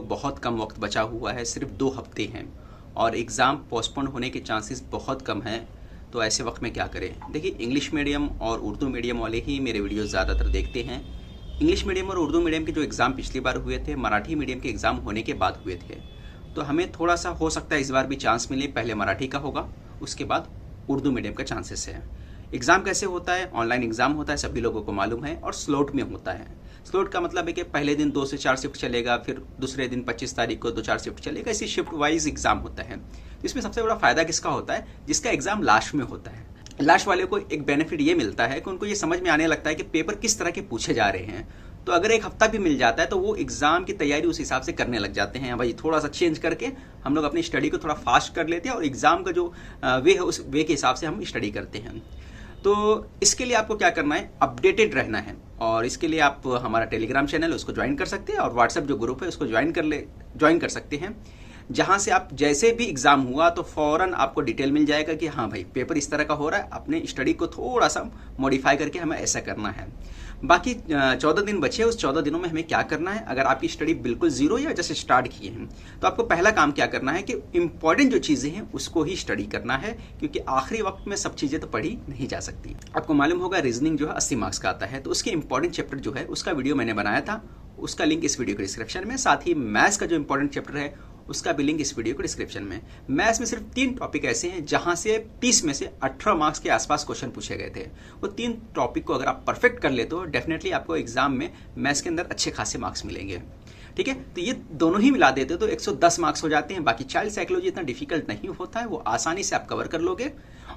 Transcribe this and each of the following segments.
बहुत कम वक्त बचा हुआ है, सिर्फ 2 हफ्ते हैं और एग्ज़ाम पोस्टपोन होने के चांसेस बहुत कम हैं। तो ऐसे वक्त में क्या करें? देखिए, इंग्लिश मीडियम और उर्दू मीडियम वाले ही मेरे वीडियोस ज़्यादातर देखते हैं। इंग्लिश मीडियम और उर्दू मीडियम के जो एग्ज़ाम पिछली बार हुए थे, मराठी मीडियम के एग्ज़ाम होने के बाद हुए थे। तो हमें थोड़ा सा हो सकता है इस बार भी चांस मिले। पहले मराठी का होगा, उसके बाद उर्दू मीडियम का चांसेस है। एग्ज़ाम कैसे होता है? ऑनलाइन एग्ज़ाम होता है, सभी लोगों को मालूम है, और स्लॉट में होता है। स्लॉट का मतलब है कि पहले दिन 2 से 4 शिफ्ट चलेगा, फिर दूसरे दिन 25 तारीख को 2-4 शिफ्ट चलेगा। इसी शिफ्ट वाइज एग्ज़ाम होता है। इसमें सबसे बड़ा फ़ायदा किसका होता है? जिसका एग्ज़ाम लास्ट में होता है। लास्ट वाले को एक बेनिफिट ये मिलता है कि उनको ये समझ में आने लगता है कि पेपर किस तरह के पूछे जा रहे हैं। तो अगर 1 हफ्ता भी मिल जाता है तो वो एग्ज़ाम की तैयारी उस हिसाब से करने लग जाते हैं। भाई थोड़ा सा चेंज करके हम लोग अपनी स्टडी को थोड़ा फास्ट कर लेते हैं और एग्ज़ाम का जो वे है उस वे के हिसाब से हम स्टडी करते हैं। तो इसके लिए आपको क्या करना है? अपडेटेड रहना है, और इसके लिए आप हमारा टेलीग्राम चैनल है उसको ज्वाइन कर सकते हैं, और व्हाट्सएप जो ग्रुप है उसको ज्वाइन कर सकते हैं, जहाँ से आप जैसे भी एग्ज़ाम हुआ तो फ़ौरन आपको डिटेल मिल जाएगा कि हाँ भाई पेपर इस तरह का हो रहा है, अपने स्टडी को थोड़ा सा मॉडिफाई करके हमें ऐसा करना है। बाकी 14 दिन बचे हैं, उस 14 दिनों में हमें क्या करना है? अगर आपकी स्टडी बिल्कुल ज़ीरो या जैसे स्टार्ट किए हैं तो आपको पहला काम क्या करना है कि इम्पॉर्टेंट जो चीज़ें हैं उसको ही स्टडी करना है, क्योंकि आखिरी वक्त में सब चीज़ें तो पढ़ी नहीं जा सकती। आपको मालूम होगा रीजनिंग जो है 80 मार्क्स का आता है, तो उसके इंपॉर्टेंट चैप्टर जो है उसका वीडियो मैंने बनाया था, उसका लिंक इस वीडियो के डिस्क्रिप्शन में। साथ ही मैथ्स का जो इंपॉर्टेंट चैप्टर है उसका भी लिंक इस वीडियो के डिस्क्रिप्शन में। मैथ्स में सिर्फ 3 टॉपिक ऐसे हैं जहां से 30 में से 18 मार्क्स के आसपास क्वेश्चन पूछे गए थे। वो 3 टॉपिक को अगर आप परफेक्ट कर लेते हो, डेफिनेटली आपको एग्जाम में मैथ्स के अंदर अच्छे खासे मार्क्स मिलेंगे। ठीक है, तो ये दोनों ही मिला देते हो तो 110 मार्क्स हो जाते हैं। बाकी चाइल्ड साइकोलॉजी इतना डिफिकल्ट नहीं होता है, वो आसानी से आप कवर कर लोगे,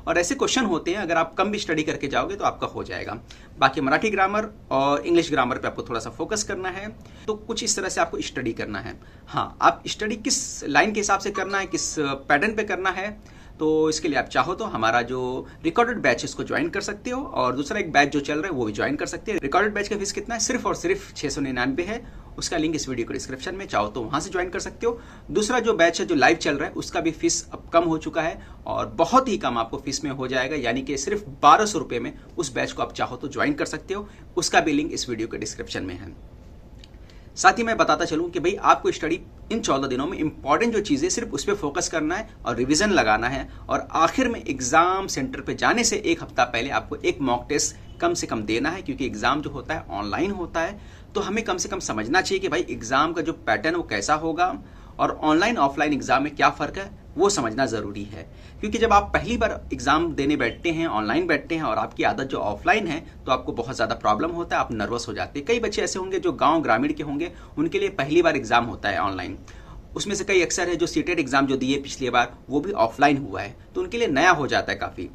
और ऐसे क्वेश्चन होते हैं अगर आप कम भी स्टडी करके जाओगे तो आपका हो जाएगा। बाकी मराठी ग्रामर और इंग्लिश ग्रामर पे आपको थोड़ा सा फोकस करना है, तो कुछ इस तरह से आपको स्टडी करना है। हाँ, आप स्टडी किस लाइन के हिसाब से करना है, किस पैटर्न पे करना है, तो इसके लिए आप चाहो तो हमारा जो रिकॉर्डेड बैच है उसको ज्वाइन कर सकते हो, और दूसरा एक बैच जो चल रहा है वो भी ज्वाइन कर सकते हैं। रिकॉर्डेड बैच का फीस कितना है? सिर्फ और सिर्फ 699 है। उसका लिंक इस वीडियो के डिस्क्रिप्शन में, चाहो तो वहां से ज्वाइन कर सकते हो। दूसरा जो बैच है जो लाइव चल रहा है उसका भी फीस अब कम हो चुका है, और बहुत ही कम आपको फीस में हो जाएगा, यानी कि सिर्फ 1200 रुपये में उस बैच को आप चाहो तो ज्वाइन कर सकते हो। उसका भी लिंक इस वीडियो के डिस्क्रिप्शन में है। साथ ही मैं बताता चलूं कि भाई आपको स्टडी इन 14 दिनों में इंपॉर्टेंट जो चीज़ें सिर्फ उस पर फोकस करना है और रिवीजन लगाना है, और आखिर में एग्जाम सेंटर पे जाने से 1 हफ्ता पहले आपको एक मॉक टेस्ट कम से कम देना है, क्योंकि एग्जाम जो होता है ऑनलाइन होता है। तो हमें कम से कम समझना चाहिए कि भाई एग्जाम का जो पैटर्न वो कैसा होगा, और ऑनलाइन ऑफलाइन एग्जाम में क्या फ़र्क है वो समझना ज़रूरी है। क्योंकि जब आप पहली बार एग्जाम देने बैठते हैं, ऑनलाइन बैठते हैं, और आपकी आदत जो ऑफलाइन है, तो आपको बहुत ज़्यादा प्रॉब्लम होता है, आप नर्वस हो जाते हैं। कई बच्चे ऐसे होंगे जो गांव ग्रामीण के होंगे, उनके लिए पहली बार एग्जाम होता है ऑनलाइन। उसमें से कई अक्सर है जो सीटेट एग्जाम जो दिए पिछली बार वो भी ऑफलाइन हुआ है, तो उनके लिए नया हो जाता है काफ़ी।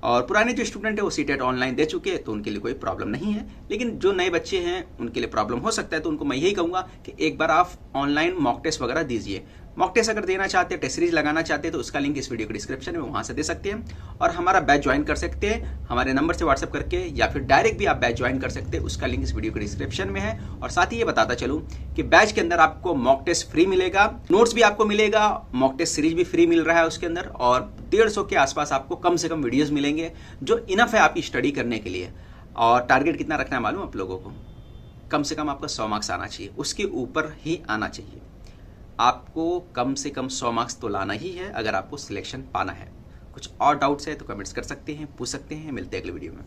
और पुराने जो स्टूडेंट है वो सीटेट ऑनलाइन दे चुके हैं, तो उनके लिए कोई प्रॉब्लम नहीं है। लेकिन जो नए बच्चे हैं उनके लिए प्रॉब्लम हो सकता है, तो उनको मैं यही कहूँगा कि एक बार आप ऑनलाइन मॉक टेस्ट वगैरह दीजिए। मॉक टेस्ट अगर देना चाहते हैं, टेस्ट सीरीज लगाना चाहते हैं, तो उसका लिंक इस वीडियो के डिस्क्रिप्शन में, वहाँ से दे सकते हैं। और हमारा बैच ज्वाइन कर सकते हैं हमारे नंबर से व्हाट्सएप करके, या फिर डायरेक्ट भी आप बैच ज्वाइन कर सकते हैं, उसका लिंक इस वीडियो के डिस्क्रिप्शन में है। और साथ ही ये बताता चलूँ कि बैच के अंदर आपको मॉक टेस्ट फ्री मिलेगा, नोट्स भी आपको मिलेगा, मॉक टेस्ट सीरीज भी फ्री मिल रहा है उसके अंदर, और 150 के आसपास आपको कम से कम वीडियोज़ मिलेंगे जो इनफ है आपकी स्टडी करने के लिए। और टारगेट कितना रखना है मालूम आप लोगों को? कम से कम आपका 100 मार्क्स आना चाहिए, उसके ऊपर ही आना चाहिए। आपको कम से कम 100 मार्क्स तो लाना ही है अगर आपको सिलेक्शन पाना है। कुछ और डाउट्स है तो कमेंट्स कर सकते हैं, पूछ सकते हैं। मिलते हैं अगले वीडियो में।